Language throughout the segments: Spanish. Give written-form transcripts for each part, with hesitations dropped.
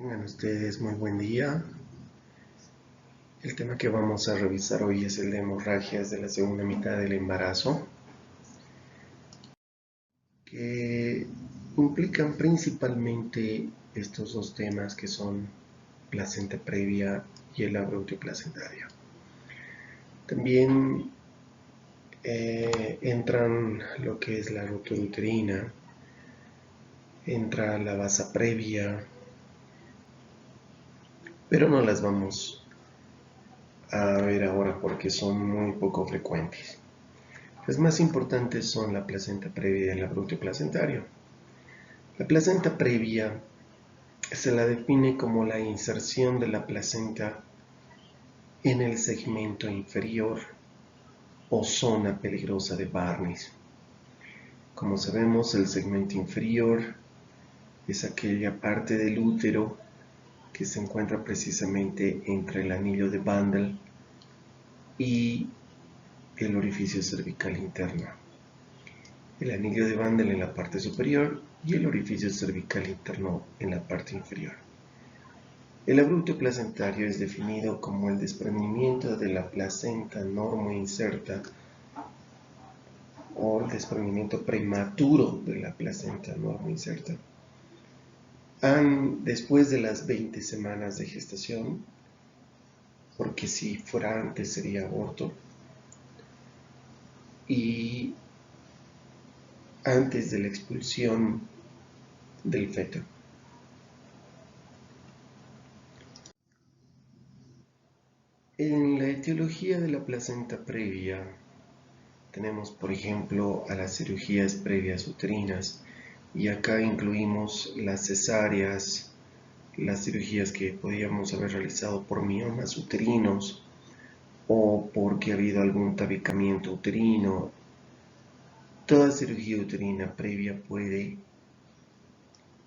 Tengan ustedes muy buen día. El tema que vamos a revisar hoy es el de hemorragias de la segunda mitad del embarazo, que implican principalmente estos dos temas que son placenta previa y el abrupto placentario. También entran lo que es la ruptura uterina, entra la vasa previa, pero no las vamos a ver ahora porque son muy poco frecuentes. Las más importantes son la placenta previa y el abrupto placentario. La placenta previa se la define como la inserción de la placenta en el segmento inferior o zona peligrosa de Barnes. Como sabemos, el segmento inferior es aquella parte del útero que se encuentra precisamente entre el anillo de Bandel y el orificio cervical interno. El anillo de Bandel en la parte superior y el orificio cervical interno en la parte inferior. El abrupto placentario es definido como el desprendimiento de la placenta normoinserta o el desprendimiento prematuro de la placenta normoinserta después de las 20 semanas de gestación, porque si fuera antes sería aborto, y antes de la expulsión del feto. En la etiología de la placenta previa tenemos, por ejemplo, a las cirugías previas uterinas, y acá incluimos las cesáreas, las cirugías que podíamos haber realizado por miomas uterinos o porque ha habido algún tabicamiento uterino. Toda cirugía uterina previa puede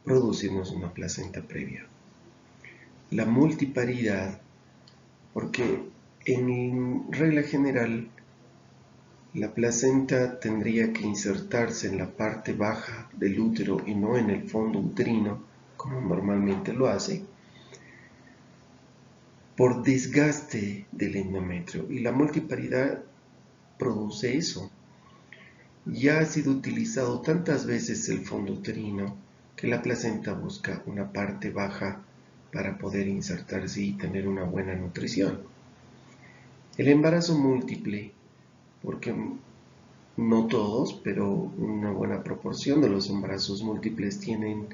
producirnos una placenta previa. La multiparidad, porque en regla general la placenta tendría que insertarse en la parte baja del útero y no en el fondo uterino, como normalmente lo hace, por desgaste del endometrio. Y la multiparidad produce eso. Ya ha sido utilizado tantas veces el fondo uterino que la placenta busca una parte baja para poder insertarse y tener una buena nutrición. El embarazo múltiple, porque no todos, pero una buena proporción de los embarazos múltiples tienen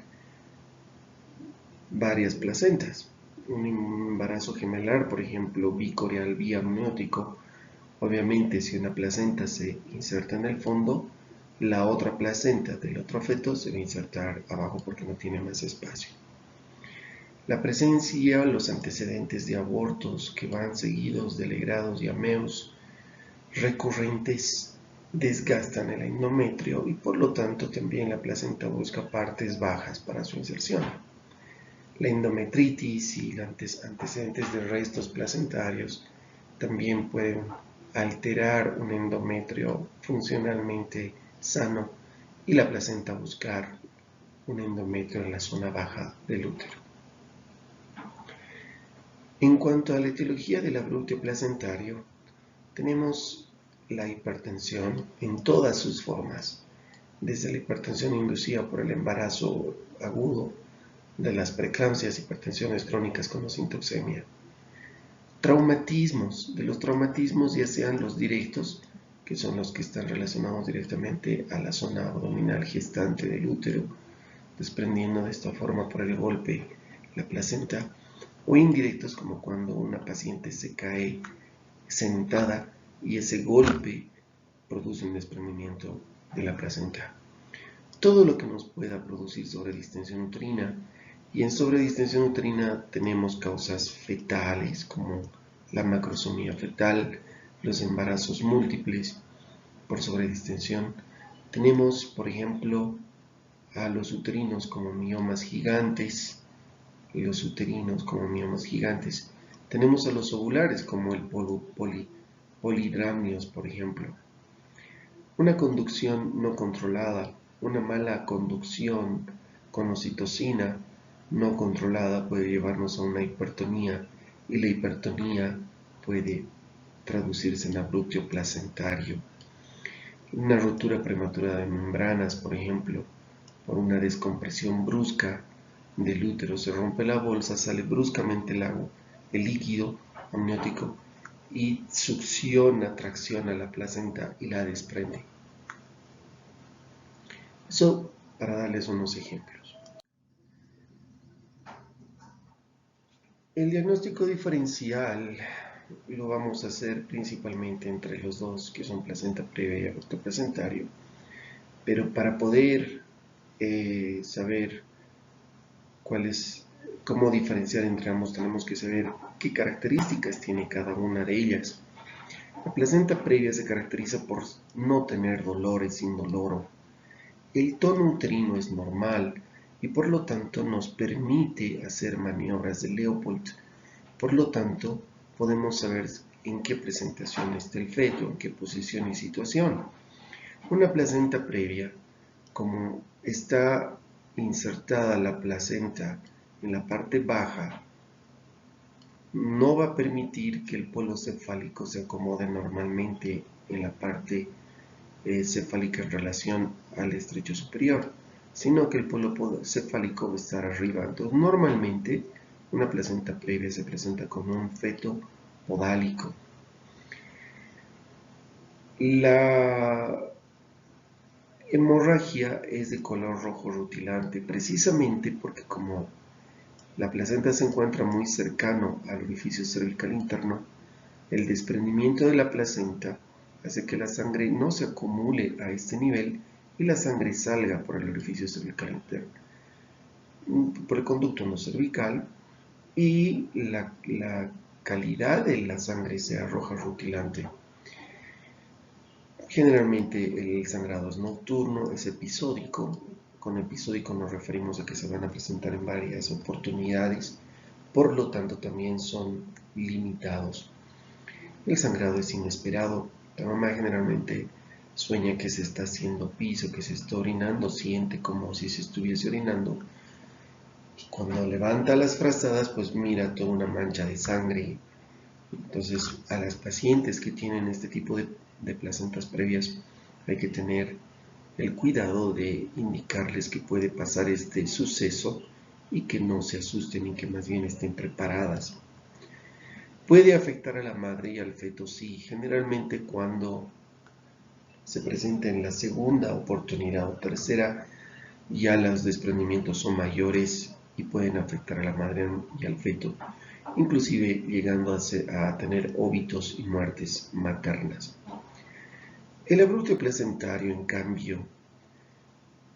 varias placentas. Un embarazo gemelar, por ejemplo, bicoreal biamniótico, obviamente si una placenta se inserta en el fondo, la otra placenta del otro feto se va a insertar abajo porque no tiene más espacio. La presencia, los antecedentes de abortos que van seguidos de legrados y ameos recurrentes desgastan el endometrio y por lo tanto también la placenta busca partes bajas para su inserción. La endometritis y los antecedentes de restos placentarios también pueden alterar un endometrio funcionalmente sano y la placenta buscar un endometrio en la zona baja del útero. En cuanto a la etiología del abrupto placentario, tenemos la hipertensión en todas sus formas, desde la hipertensión inducida por el embarazo agudo, de las preeclampsias, hipertensiones crónicas con sintoxemia. Traumatismos, de los traumatismos ya sean los directos, que son los que están relacionados directamente a la zona abdominal gestante del útero, desprendiendo de esta forma por el golpe la placenta, o indirectos como cuando una paciente se cae sentada y ese golpe produce un desprendimiento de la placenta. Todo lo que nos pueda producir sobredistensión uterina, y en sobredistensión uterina tenemos causas fetales como la macrosomía fetal, los embarazos múltiples por sobredistensión. Tenemos, por ejemplo, a los uterinos como miomas gigantes, Tenemos a los ovulares como el polidramnios, por ejemplo. Una conducción no controlada, una mala conducción con oxitocina no controlada puede llevarnos a una hipertonía, y la hipertonía puede traducirse en abruptio placentario. Una rotura prematura de membranas, por ejemplo, por una descompresión brusca del útero, se rompe la bolsa, sale bruscamente el líquido amniótico y succiona, tracciona la placenta y la desprende. Eso para darles unos ejemplos. El diagnóstico diferencial lo vamos a hacer principalmente entre los dos, que son placenta previa y aborto placentario. Pero para poder saber cómo diferenciar entre ambos, tenemos que saber qué características tiene cada una de ellas. La placenta previa se caracteriza por no tener dolores indoloro. El tono uterino es normal y por lo tanto nos permite hacer maniobras de Leopold. Por lo tanto, podemos saber en qué presentación está el feto, en qué posición y situación. Una placenta previa, como está insertada la placenta en la parte baja, no va a permitir que el polo cefálico se acomode normalmente en la parte cefálica en relación al estrecho superior, sino que el polo cefálico va a estar arriba. Entonces, normalmente, una placenta previa se presenta como un feto podálico. La hemorragia es de color rojo rutilante, precisamente porque como la placenta se encuentra muy cercano al orificio cervical interno, el desprendimiento de la placenta hace que la sangre no se acumule a este nivel y la sangre salga por el orificio cervical interno, por el conducto no cervical, y la calidad de la sangre sea roja rutilante. Generalmente el sangrado es nocturno, es episódico. Con episódico nos referimos a que se van a presentar en varias oportunidades, por lo tanto también son limitados. El sangrado es inesperado. La mamá generalmente sueña que se está haciendo pis o que se está orinando, siente como si se estuviese orinando. Y cuando levanta las frazadas, pues mira toda una mancha de sangre. Entonces, a las pacientes que tienen este tipo de placentas previas, hay que tener el cuidado de indicarles que puede pasar este suceso y que no se asusten y que más bien estén preparadas. ¿Puede afectar a la madre y al feto? Sí, generalmente cuando se presenta en la segunda oportunidad o tercera, ya los desprendimientos son mayores y pueden afectar a la madre y al feto, inclusive llegando a tener óbitos y muertes maternas. El abruptio placentario, en cambio,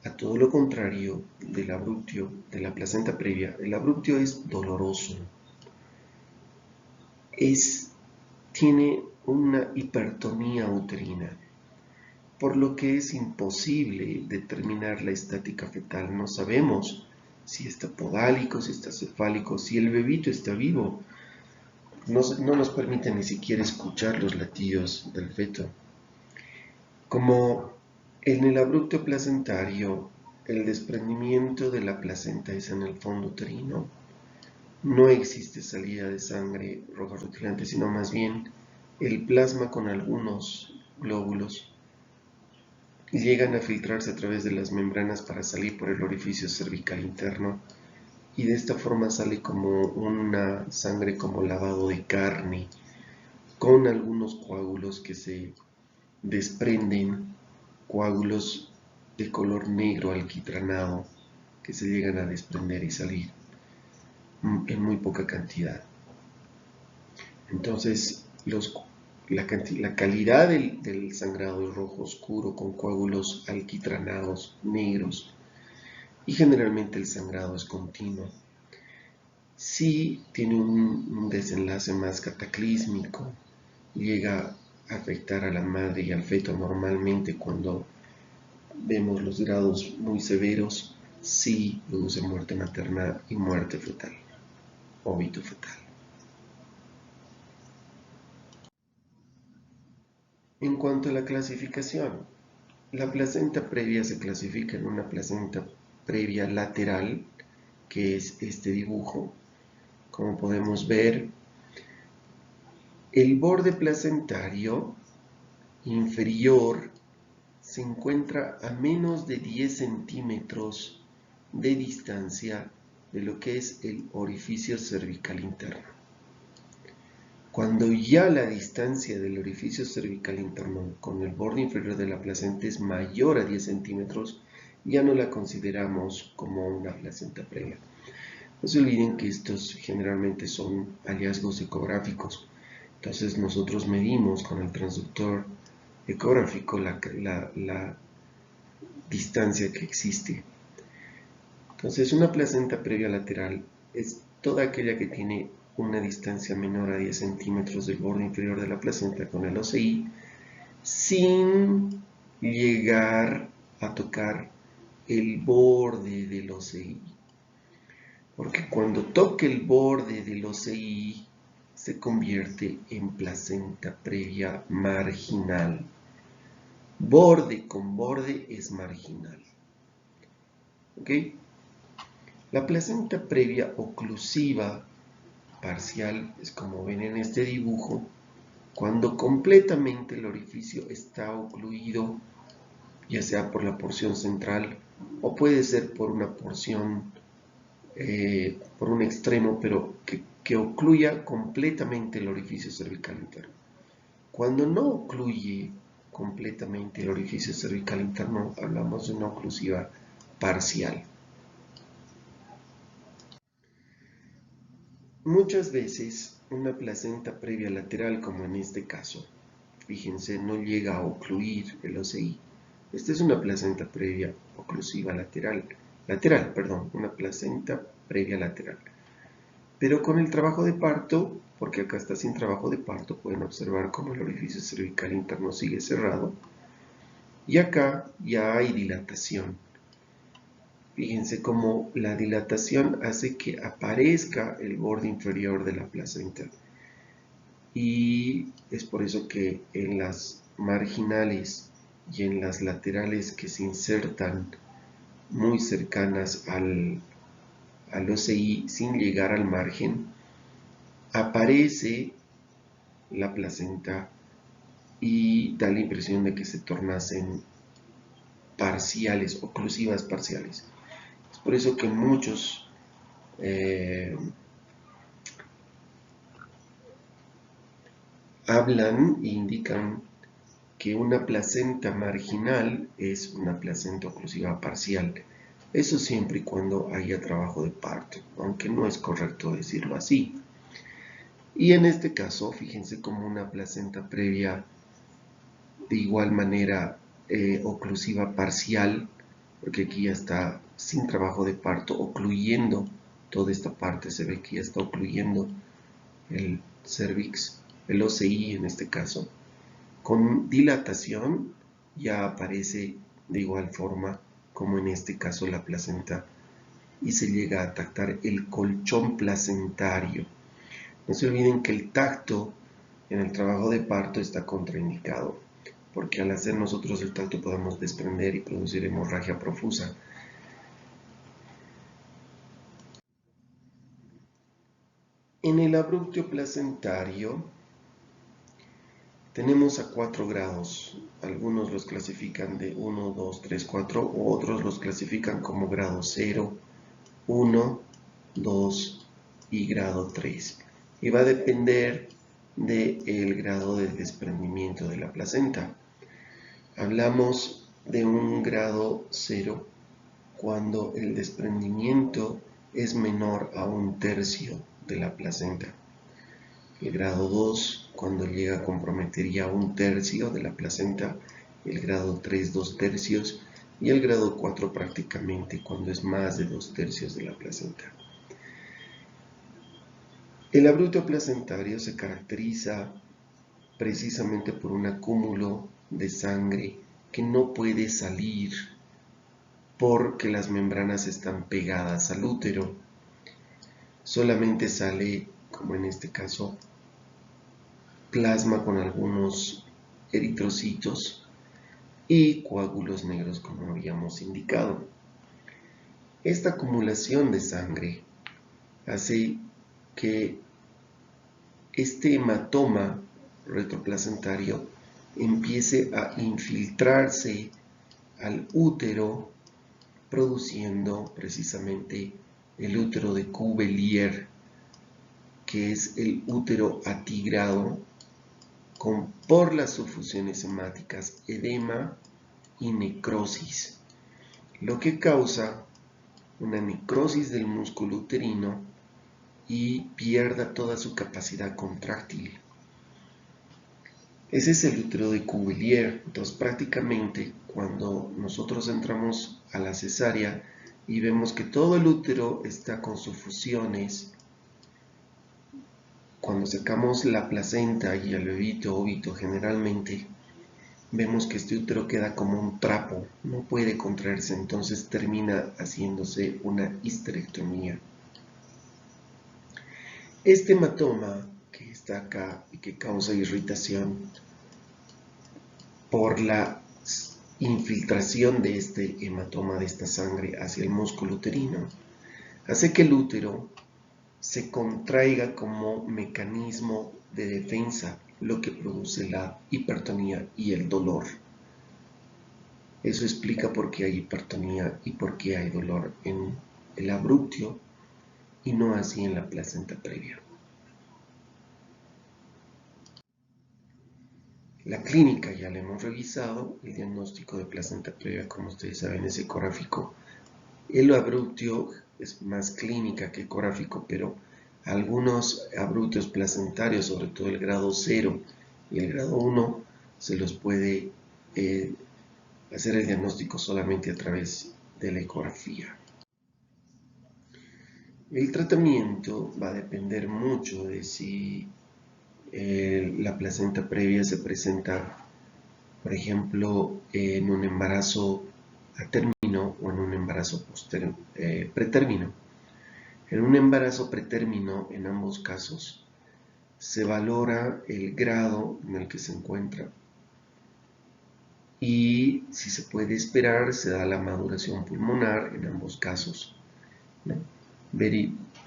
a todo lo contrario del abruptio de la placenta previa, el abruptio es doloroso, tiene una hipertonía uterina, por lo que es imposible determinar la estática fetal. No sabemos si está podálico, si está cefálico, si el bebito está vivo. No nos permite ni siquiera escuchar los latidos del feto. Como en el abrupto placentario, el desprendimiento de la placenta es en el fondo uterino, no existe salida de sangre roja rutilante, sino más bien el plasma con algunos glóbulos llegan a filtrarse a través de las membranas para salir por el orificio cervical interno, y de esta forma sale como una sangre como lavado de carne, con algunos coágulos que se desprenden, coágulos de color negro alquitranado que se llegan a desprender y salir en muy poca cantidad. Entonces, la calidad del sangrado es rojo oscuro con coágulos alquitranados negros, y generalmente el sangrado es continuo. Si tiene un desenlace más cataclísmico, llega a afectar a la madre y al feto normalmente cuando vemos los grados muy severos, sí produce muerte materna y muerte fetal, óbito fetal. En cuanto a la clasificación, la placenta previa se clasifica en una placenta previa lateral, que es este dibujo, como podemos ver, el borde placentario inferior se encuentra a menos de 10 centímetros de distancia de lo que es el orificio cervical interno. Cuando ya la distancia del orificio cervical interno con el borde inferior de la placenta es mayor a 10 centímetros, ya no la consideramos como una placenta previa. No se olviden que estos generalmente son hallazgos ecográficos. Entonces nosotros medimos con el transductor ecográfico la distancia que existe. Entonces una placenta previa lateral es toda aquella que tiene una distancia menor a 10 centímetros del borde inferior de la placenta con el OCI sin llegar a tocar el borde del OCI. Porque cuando toque el borde del OCI se convierte en placenta previa marginal. Borde con borde es marginal. ¿Ok? La placenta previa oclusiva parcial es como ven en este dibujo, cuando completamente el orificio está ocluido, ya sea por la porción central o puede ser por una porción, por un extremo, pero que ocluya completamente el orificio cervical interno. Cuando no ocluye completamente el orificio cervical interno, hablamos de una oclusiva parcial. Muchas veces una placenta previa lateral, como en este caso, fíjense, no llega a ocluir el OCI. Esta es una placenta previa oclusiva lateral, una placenta previa lateral. Pero con el trabajo de parto, porque acá está sin trabajo de parto, pueden observar cómo el orificio cervical interno sigue cerrado. Y acá ya hay dilatación. Fíjense cómo la dilatación hace que aparezca el borde inferior de la placenta. Y es por eso que en las marginales y en las laterales que se insertan muy cercanas al OCI sin llegar al margen, aparece la placenta y da la impresión de que se tornasen parciales, oclusivas parciales. Es por eso que muchos hablan e indican que una placenta marginal es una placenta oclusiva parcial. Eso siempre y cuando haya trabajo de parto, aunque no es correcto decirlo así. Y en este caso, fíjense como una placenta previa de igual manera oclusiva parcial, porque aquí ya está sin trabajo de parto, ocluyendo toda esta parte, se ve que ya está ocluyendo el cervix, el OCI en este caso. Con dilatación ya aparece de igual forma como en este caso la placenta y se llega a tactar el colchón placentario. No se olviden que el tacto en el trabajo de parto está contraindicado, porque al hacer nosotros el tacto podemos desprender y producir hemorragia profusa. En el abrupto placentario tenemos a 4 grados. Algunos los clasifican de 1, 2, 3, 4, otros los clasifican como grado 0, 1, 2 y grado 3. Y va a depender del grado de desprendimiento de la placenta. Hablamos de un grado 0 cuando el desprendimiento es menor a 1/3 de la placenta. El grado 2 cuando llega a comprometer ya 1/3 de la placenta, el grado 3 2/3 y el grado 4 prácticamente cuando es más de 2/3 de la placenta. El abrupto placentario se caracteriza precisamente por un acúmulo de sangre que no puede salir porque las membranas están pegadas al útero. Solamente sale, como en este caso, plasma con algunos eritrocitos y coágulos negros, como habíamos indicado. Esta acumulación de sangre hace que este hematoma retroplacentario empiece a infiltrarse al útero, produciendo precisamente el útero de Cuvier, que es el útero atigrado por las sufusiones hemáticas, edema y necrosis, lo que causa una necrosis del músculo uterino y pierda toda su capacidad contráctil. Ese es el útero de Cuvier. Entonces, prácticamente cuando nosotros entramos a la cesárea y vemos que todo el útero está con sufusiones, cuando sacamos la placenta y el bebito óbito, generalmente vemos que este útero queda como un trapo, no puede contraerse, entonces termina haciéndose una histerectomía. Este hematoma que está acá y que causa irritación por la infiltración de este hematoma, de esta sangre hacia el músculo uterino, hace que el útero se contraiga como mecanismo de defensa, lo que produce la hipertonía y el dolor. Eso explica por qué hay hipertonía y por qué hay dolor en el abruptio y no así en la placenta previa. La clínica ya la hemos revisado, el diagnóstico de placenta previa, como ustedes saben, es ecográfico. El abruptio es más clínica que ecográfico, pero algunos abruptios placentarios, sobre todo el grado 0 y el grado 1, se los puede hacer el diagnóstico solamente a través de la ecografía. El tratamiento va a depender mucho de si la placenta previa se presenta, por ejemplo, en un embarazo a término o en un embarazo pretérmino. En un embarazo pretérmino, en ambos casos, se valora el grado en el que se encuentra y si se puede esperar, se da la maduración pulmonar en ambos casos, ¿no?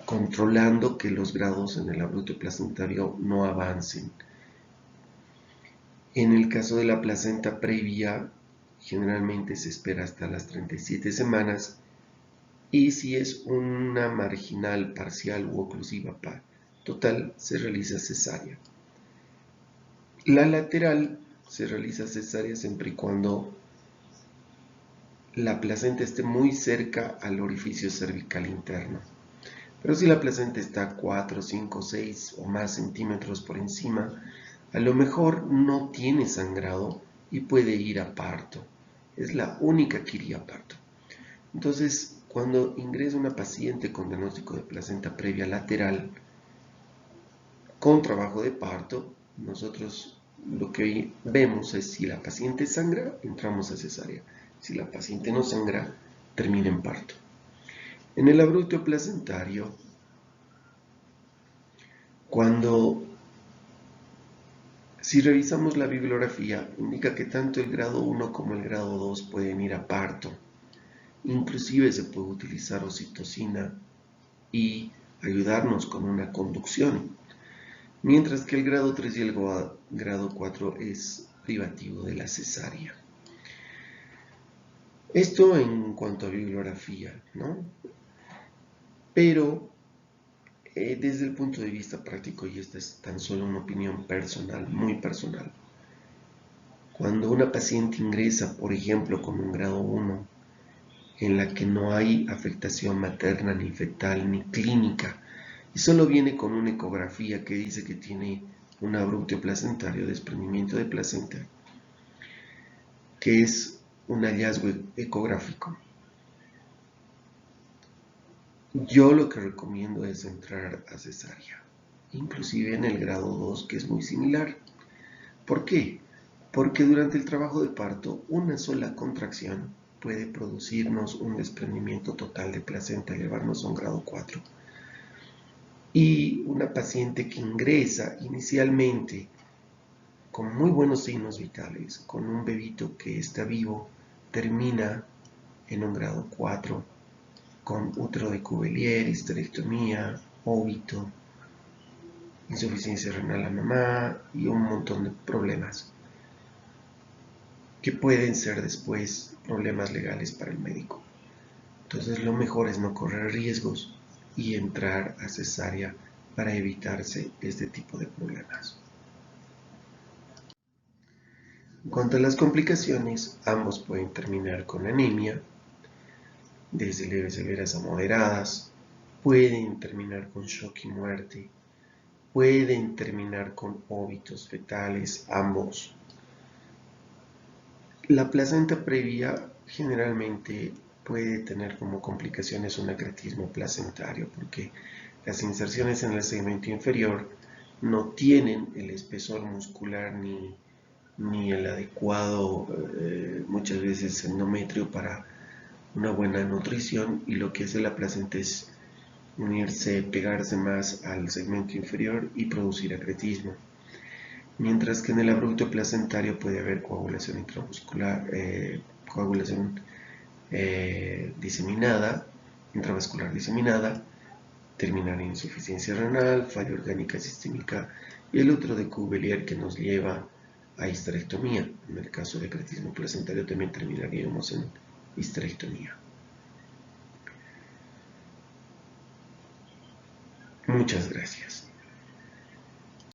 Controlando que los grados en el abrupto placentario no avancen. En el caso de la placenta previa, generalmente se espera hasta las 37 semanas y si es una marginal, parcial u oclusiva total, se realiza cesárea. La lateral se realiza cesárea siempre y cuando la placenta esté muy cerca al orificio cervical interno. Pero si la placenta está 4, 5, 6 o más centímetros por encima, a lo mejor no tiene sangrado y puede ir a parto. Es la única que iría a parto. Entonces, cuando ingresa una paciente con diagnóstico de placenta previa lateral con trabajo de parto, nosotros lo que vemos es si la paciente sangra, entramos a cesárea. Si la paciente no sangra, termina en parto. En el abrupto placentario, si revisamos la bibliografía, indica que tanto el grado 1 como el grado 2 pueden ir a parto. Inclusive se puede utilizar oxitocina y ayudarnos con una conducción. Mientras que el grado 3 y el grado 4 es privativo de la cesárea. Esto en cuanto a bibliografía, ¿no? Pero desde el punto de vista práctico, y esta es tan solo una opinión personal, muy personal, cuando una paciente ingresa, por ejemplo, con un grado 1, en la que no hay afectación materna ni fetal ni clínica, y solo viene con una ecografía que dice que tiene un abruptio placentario, desprendimiento de placenta, que es un hallazgo ecográfico. Yo lo que recomiendo es entrar a cesárea, inclusive en el grado 2, que es muy similar. ¿Por qué? Porque durante el trabajo de parto, una sola contracción puede producirnos un desprendimiento total de placenta y llevarnos a un grado 4. Y una paciente que ingresa inicialmente con muy buenos signos vitales, con un bebito que está vivo, termina en un grado 4 con útero de Cuvier, histerectomía, óbito, insuficiencia renal a mamá y un montón de problemas que pueden ser después problemas legales para el médico. Entonces lo mejor es no correr riesgos y entrar a cesárea para evitarse este tipo de problemas. En cuanto a las complicaciones, ambos pueden terminar con anemia, desde leves, severas a moderadas, pueden terminar con shock y muerte, pueden terminar con óbitos fetales, ambos. La placenta previa generalmente puede tener como complicaciones un acretismo placentario porque las inserciones en el segmento inferior no tienen el espesor muscular ni el adecuado, muchas veces endometrio para una buena nutrición, y lo que hace la placenta es unirse, pegarse más al segmento inferior y producir acretismo. Mientras que en el abrupto placentario puede haber coagulación intramuscular, coagulación diseminada, intravascular diseminada, terminar en insuficiencia renal, falla orgánica sistémica y el útero de Cuvier que nos lleva a histerectomía. En el caso de acretismo placentario también terminaríamos en histerectomía. Muchas gracias.